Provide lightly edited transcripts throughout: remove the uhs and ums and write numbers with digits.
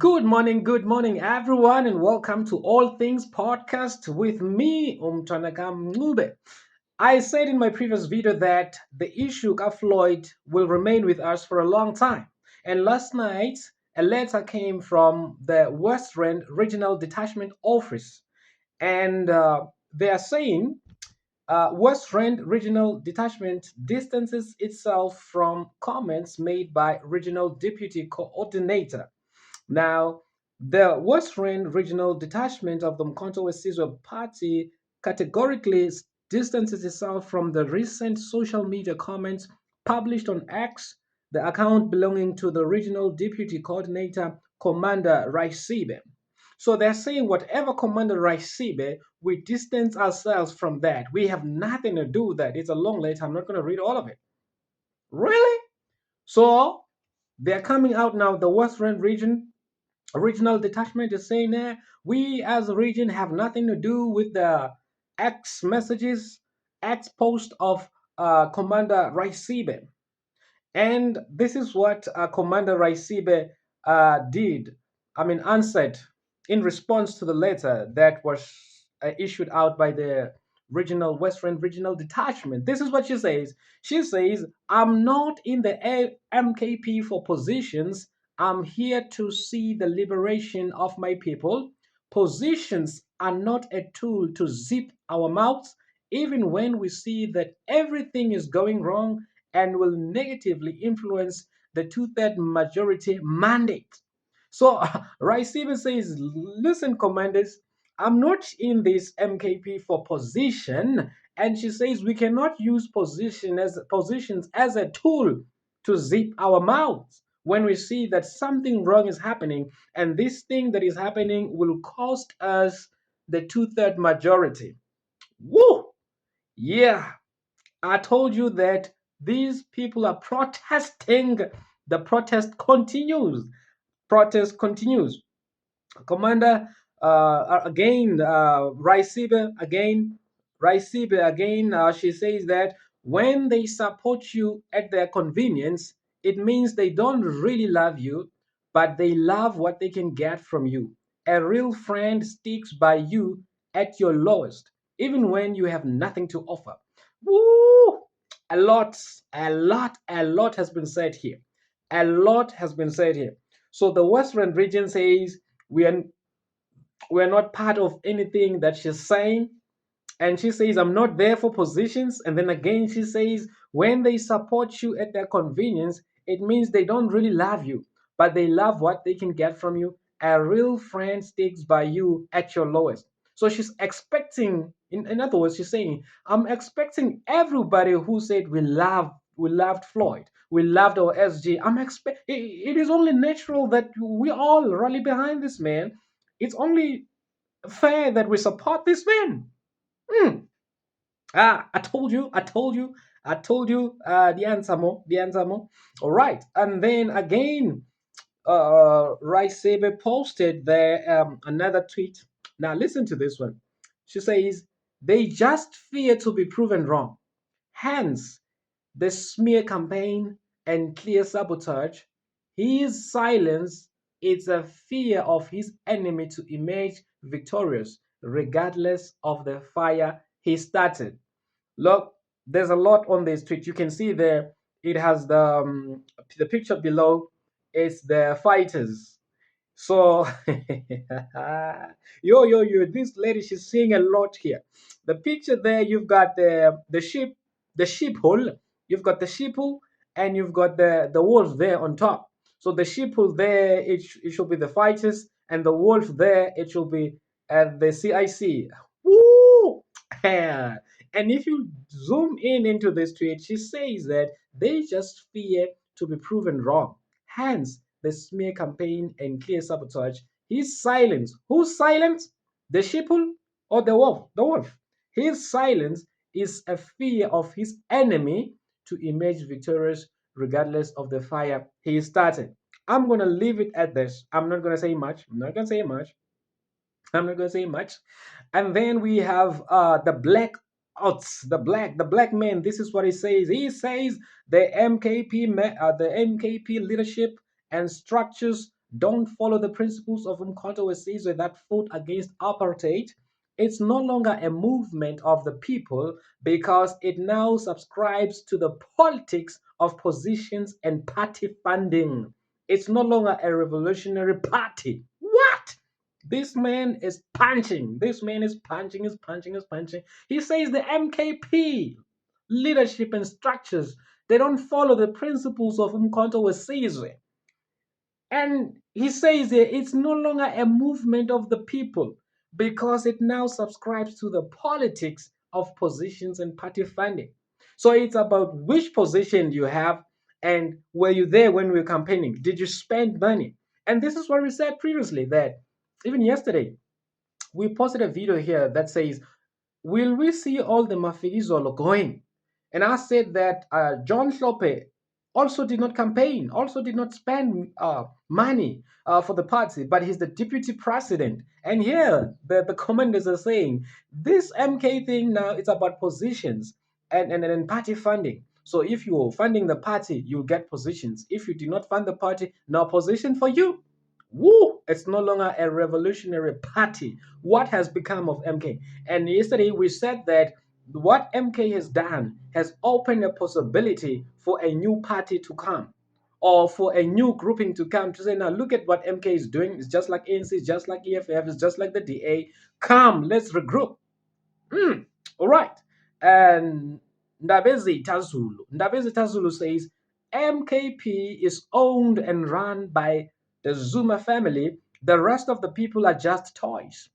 Good morning, everyone, and welcome to All Things Podcast with me, Umtanaka Mngube. I said in my previous video that the issue of Floyd will remain with us for a long time. And last night, a letter came from the West Rand Regional Detachment Office, and they are saying West Rand Regional Detachment distances itself from comments made by Regional Deputy Coordinator. Now, the West Rand Regional Detachment of the Mkp West Party categorically distances itself from the recent social media comments published on X, the account belonging to the Regional Deputy Coordinator, Commander Raisibe. So they're saying whatever Commander Raisibe, we distance ourselves from that. We have nothing to do with that. It's a long letter. I'm not going to read all of it. Really? So they're coming out now, the West Rand regional detachment is saying that we as a region have nothing to do with the X messages, X post of Commander Raisibe. And this is what Commander Raisibe did, answered in response to the letter that was issued out by the regional Western regional detachment. This is what she says. She says, I'm not in the MKP for positions. I'm here to see the liberation of my people. Positions are not a tool to zip our mouths, even when we see that everything is going wrong and will negatively influence the two-third majority mandate. So Raisibe says, listen, commanders, I'm not in this MKP for position. And she says we cannot use positions as a tool to zip our mouths when we see that something wrong is happening, and this thing that is happening will cost us the two-third majority. Woo! Yeah, I told you that these people are protesting. The protest continues. Protest continues. Commander, Raisibe again, she says that when they support you at their convenience, it means they don't really love you, but they love what they can get from you. A real friend sticks by you at your lowest, even when you have nothing to offer. Woo! A lot, a lot has been said here. A lot has been said here. So the Western region says we are we're not part of anything that she's saying. And she says, I'm not there for positions. And then again, she says, when they support you at their convenience, it means they don't really love you, but they love what they can get from you. A real friend sticks by you at your lowest. So she's expecting, in other words, she's saying, I'm expecting everybody who said we loved Floyd, we loved our SG. It is only natural that we all rally behind this man. It's only fair that we support this man. Hmm. I told you, the answer more, the answer more. All right. And then again, Rice Saber posted there another tweet. Now listen to this one. She says, they just fear to be proven wrong. Hence, the smear campaign and clear sabotage. His silence is a fear of his enemy to emerge victorious, regardless of the fire he started. Look, there's a lot on this tweet. You can see there, it has the picture below. It's the fighters. So, this lady, she's saying a lot here. The picture there, you've got the sheep hole. You've got the sheep hole, and you've got the wolf there on top. So the sheep hole there, it should be the fighters, and the wolf there, it should be the CIC. Woo! And if you zoom in into this tweet, she says that they just fear to be proven wrong. Hence, the smear campaign and clear sabotage. His silence. Whose silence? The sheeple or the wolf? The wolf. His silence is a fear of his enemy to emerge victorious regardless of the fire he started. I'm going to leave it at this. I'm not going to say much. I'm not going to say much. I'm not going to say much. And then we have the black outs, the black man. This is what he says. He says the MKP leadership and structures don't follow the principles of Mkp West Rand that fought against apartheid, it's no longer a movement of the people because it now subscribes to the politics of positions and party funding. It's no longer a revolutionary party. What? This man is punching. This man is punching, is punching, is punching. He says the MKP leadership and structures, they don't follow the principles of Mkhonto we Sizwe. And he says here it's no longer a movement of the people because it now subscribes to the politics of positions and party funding. So it's about which position you have and were you there when we were campaigning? Did you spend money? And this is what we said previously that even yesterday we posted a video here that says, will we see all the Mafikizolo going? And I said that John Slope also did not campaign, also did not spend money for the party, but he's the deputy president. And here the commanders are saying this MK thing now it's about positions and party funding. So if you're funding the party, you'll get positions. If you do not fund the party, no position for you. Woo! It's no longer a revolutionary party. What has become of MK? And yesterday we said that what MK has done has opened a possibility for a new party to come or for a new grouping to come to say, now look at what MK is doing. It's just like ANC, it's just like EFF, it's just like the DA. Come, let's regroup. All right. And Ndabezi Tazulu says MKP is owned and run by the Zuma family. The rest of the people are just toys.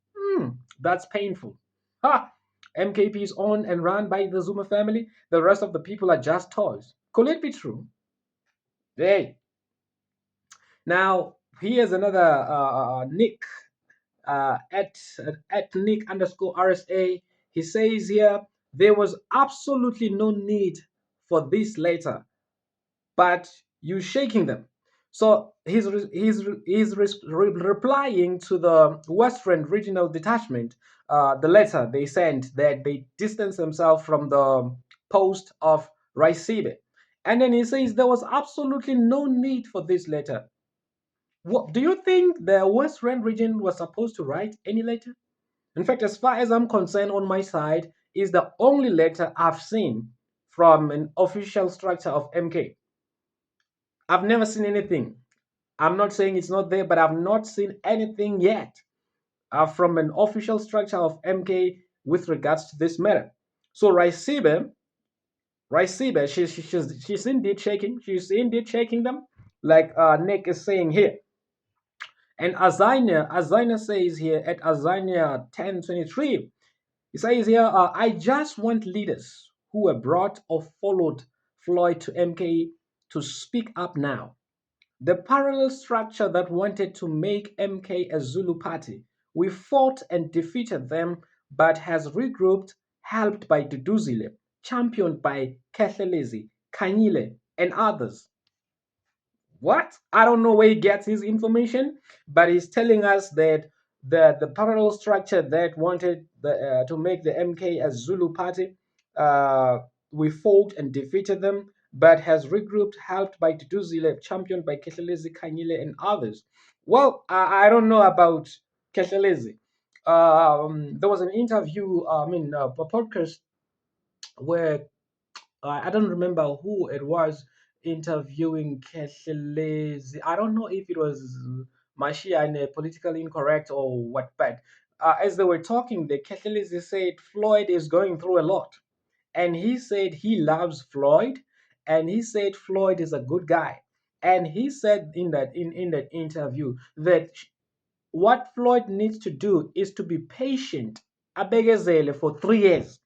That's painful. Ha! MKP is owned and run by the Zuma family. The rest of the people are just toys. Could it be true? Hey. Now, here's another Nick at Nick underscore RSA. He says here there was absolutely no need for this letter, but you shaking them. So replying to the West Rand regional detachment, the letter they sent that they distance themselves from the post of Raisibe. And then he says there was absolutely no need for this letter. What do you think the West Rand region was supposed to write any letter? In fact, as far as I'm concerned, on my side, is the only letter I've seen from an official structure of MK. I've never seen anything. I'm not saying it's not there, but I've not seen anything yet from an official structure of MK with regards to this matter. So Raisibe, she's indeed shaking. She's indeed shaking them, like Nick is saying here. And Azania says here at Azania 1023, he says here, I just want leaders who were brought or followed Floyd to MK to speak up now. The parallel structure that wanted to make MK a Zulu party, we fought and defeated them, but has regrouped, helped by Duduzile, championed by Kethlelezi, Kanyile, and others. What? I don't know where he gets his information, but he's telling us that the parallel structure that wanted to make the MK a Zulu party, uh, we fought and defeated them, but has regrouped, helped by Tutuzile, championed by Kehlelezi, Kanyile, and others. Well, I don't know about Kehlelezi. There was an interview, a podcast where I don't remember who it was interviewing Kehlelezi. I don't know if it was Mashia and politically incorrect or what, but as they were talking, the Kehlelezi said Floyd is going through a lot. And he said he loves Floyd, and he said Floyd is a good guy. And he said in that interview that what Floyd needs to do is to be patient, abegezele for 3 years.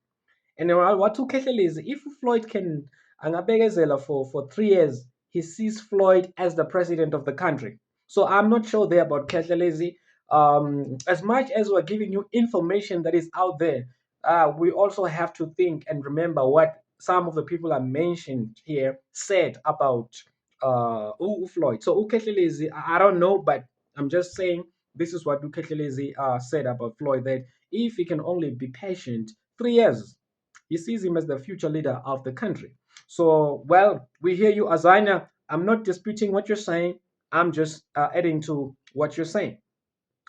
And what uKehlele is if Floyd can angabekezela for 3 years, he sees Floyd as the president of the country. So I'm not sure there about Kehlelezi. As much as we're giving you information that is out there, we also have to think and remember what some of the people I mentioned here said about Floyd. So Ukehlelezi, I don't know, but I'm just saying this is what Ukehlelezi said about Floyd, that if he can only be patient 3 years, he sees him as the future leader of the country. So, well, we hear you, Azania. I'm not disputing what you're saying. I'm just adding to what you're saying.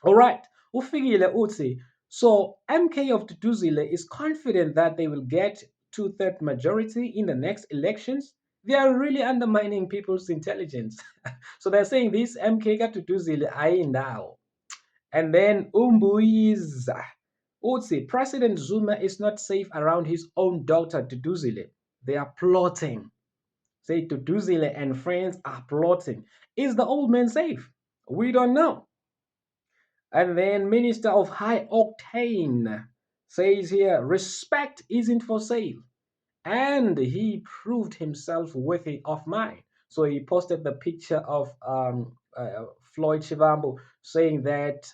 All right. Ufigile uthi. So MK of Duduzile is confident that they will get two-third majority in the next elections. They are really undermining people's intelligence. So they're saying this MK got Duduzile ayindawo. And then Umbuiza Utsi, President Zuma is not safe around his own daughter Duduzile. They are plotting. Say Duduzile and friends are plotting. Is the old man safe? We don't know. And then Minister of High Octane says here, respect isn't for sale. And he proved himself worthy of mine. So he posted the picture of Floyd Shivambu saying that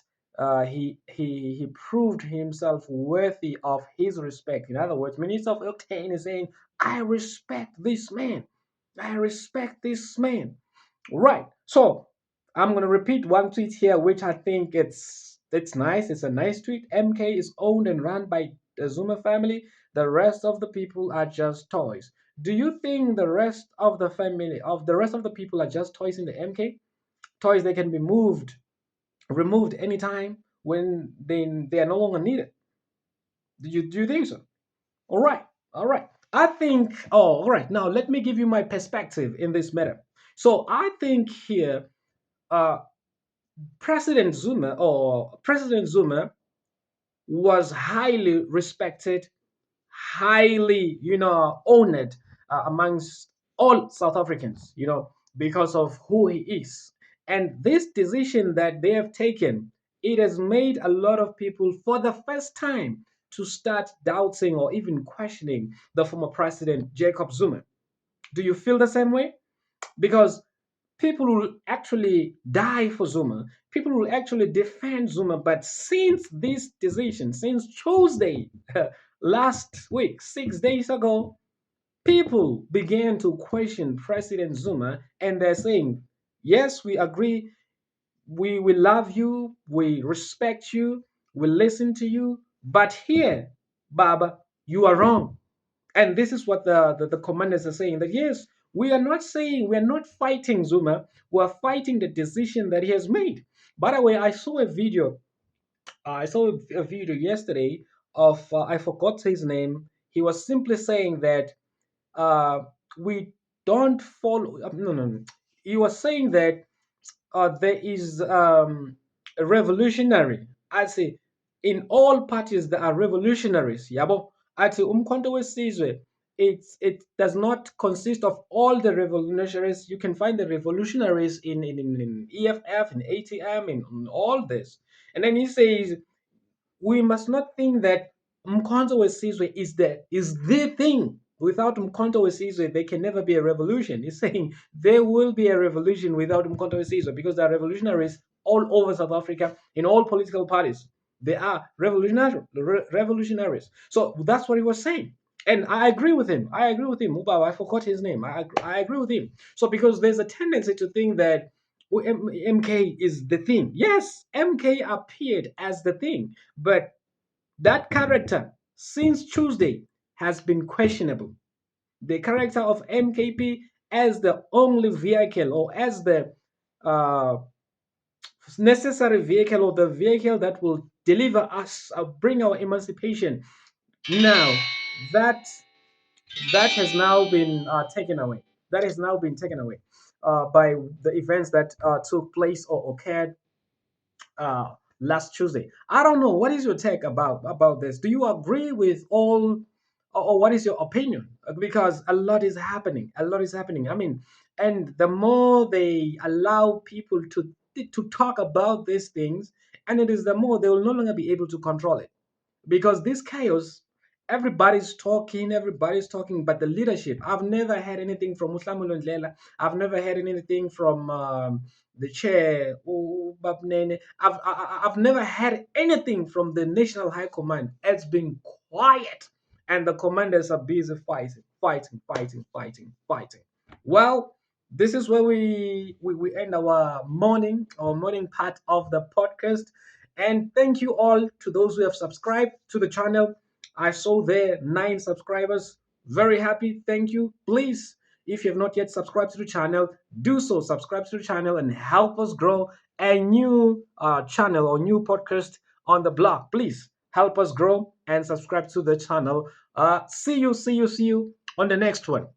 he proved himself worthy of his respect. In other words, Minister of Octane is saying, I respect this man. I respect this man. Right. So I'm gonna repeat one tweet here, which I think it's nice. It's a nice tweet. MK is owned and run by the Zuma family. The rest of the people are just toys. Do you think the rest of the people are just toys in the MK? Toys they can be removed anytime when they are no longer needed. Do you think so? All right. All right. I think. Oh, all right. Now let me give you my perspective in this matter. So I think here uh, President Zuma was highly respected, highly, honored amongst all South Africans, because of who he is. And this decision that they have taken, it has made a lot of people, for the first time, to start doubting or even questioning the former president, Jacob Zuma. Do you feel the same way? Because people will actually die for Zuma. People will actually defend Zuma. But since this decision, since Tuesday last week, 6 days ago, people began to question President Zuma and they're saying, yes, we agree. We love you. We respect you. We listen to you. But here, Baba, you are wrong. And this is what the commanders are saying, that yes, we are not fighting Zuma, we're fighting the decision that he has made. By the way, I saw a video yesterday of I forgot his name. He was simply saying that uh, we don't follow. No, no, no. He was saying that there is a revolutionary. I say in all parties there are revolutionaries. Yabo. I say umkhonto wesizwe. It does not consist of all the revolutionaries. You can find the revolutionaries in EFF, in ATM, in all this. And then he says we must not think that Mkhonto Wesizwe is the thing. Without Mkhonto Wesizwe, there can never be a revolution. He's saying there will be a revolution without Mkhonto Wesizwe because there are revolutionaries all over South Africa in all political parties. They are revolutionaries. So that's what he was saying. And I agree with him. I agree with him. Mubaba, I forgot his name. I agree with him. So because there's a tendency to think that MK is the thing. Yes, MK appeared as the thing, but that character since Tuesday has been questionable. The character of MKP as the only vehicle or as the uh, necessary vehicle or the vehicle that will deliver us, bring our emancipation. Now, that that has now been taken away. That has now been taken away by the events that took place or occurred uh, last Tuesday. I don't know. What is your take about this? Do you agree with all, or what is your opinion? Because a lot is happening. A lot is happening. I mean, and the more they allow people to talk about these things, and it is the more they will no longer be able to control it because this chaos, everybody's talking, but the leadership, I've never heard anything from Muslamul Ndlela. I've never heard anything from the chair, Babnene. I've never heard anything from the national high command. It's been quiet and the commanders are busy fighting. Well, this is where we end our morning part of the podcast. And thank you all to those who have subscribed to the channel. I saw there 9 subscribers. Very happy. Thank you. Please, If you have not yet subscribed to the channel, do so. Subscribe to the channel and help us grow a new channel or new podcast on the blog. Please help us grow and subscribe to the channel. See you on the next one.